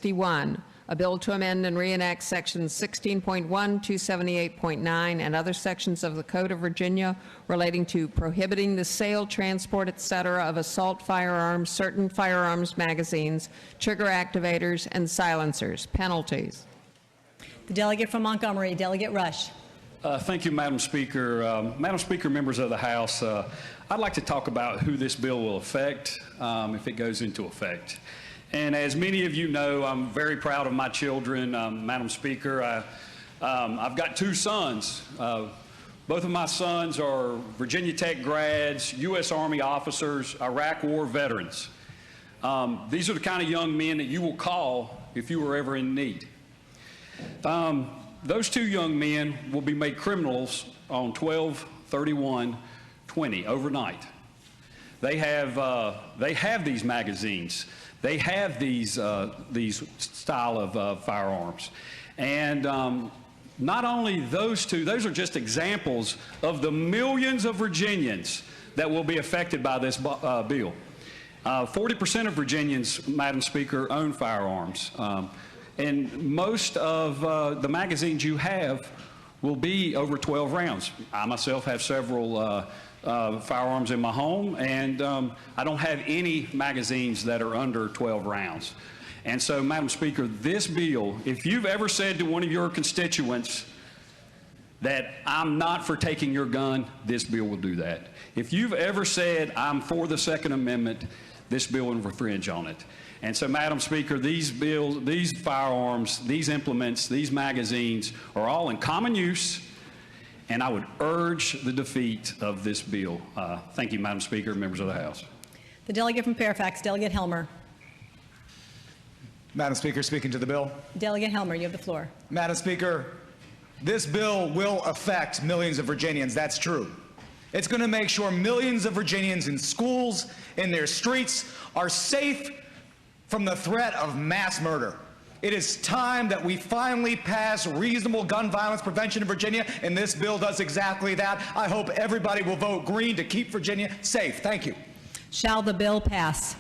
HB961, a bill to amend and reenact sections 16.1, 278.9, and other sections of the Code of Virginia relating to prohibiting the sale, transport, etc. of assault firearms, certain firearms magazines, trigger activators, and silencers. Penalties. The delegate from Montgomery, Delegate Rush. Thank you, Madam Speaker. Madam Speaker, members of the House, I'd like to talk about who this bill will affect if it goes into effect. And as many of you know, I'm very proud of my children, Madam Speaker. I've got two sons. Both of my sons are Virginia Tech grads, U.S. Army officers, Iraq War veterans. These are the kind of young men that you will call if you were ever in need. Those two young men will be made criminals on 12/31/20 overnight. They have these magazines. They have these style of firearms, and not only those two. Those are just examples of the millions of Virginians that will be affected by this bill. 40% of Virginians, Madam Speaker, own firearms. And most of the magazines you have will be over 12 rounds. I myself have several firearms in my home, and I don't have any magazines that are under 12 rounds. And so, Madam Speaker, this bill, if you've ever said to one of your constituents that I'm not for taking your gun, this bill will do that. If you've ever said I'm for the Second Amendment, this bill will infringe on it. And so, Madam Speaker, these bills, these firearms, these implements, these magazines are all in common use, and I would urge the defeat of this bill. Thank you, Madam Speaker, members of the House. The delegate from Fairfax, Delegate Helmer. Madam Speaker, speaking to the bill. Delegate Helmer, you have the floor. Madam Speaker, this bill will affect millions of Virginians. That's true. It's going to make sure millions of Virginians in schools, in their streets, are safe from the threat of mass murder. It is time that we finally pass reasonable gun violence prevention in Virginia, and this bill does exactly that. I hope everybody will vote green to keep Virginia safe. Thank you. Shall the bill pass?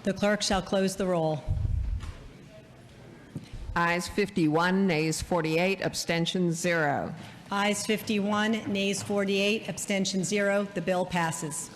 The clerk shall close the roll. Ayes 51, nays 48, abstentions 0. Ayes 51, nays 48, abstention 0. The bill passes.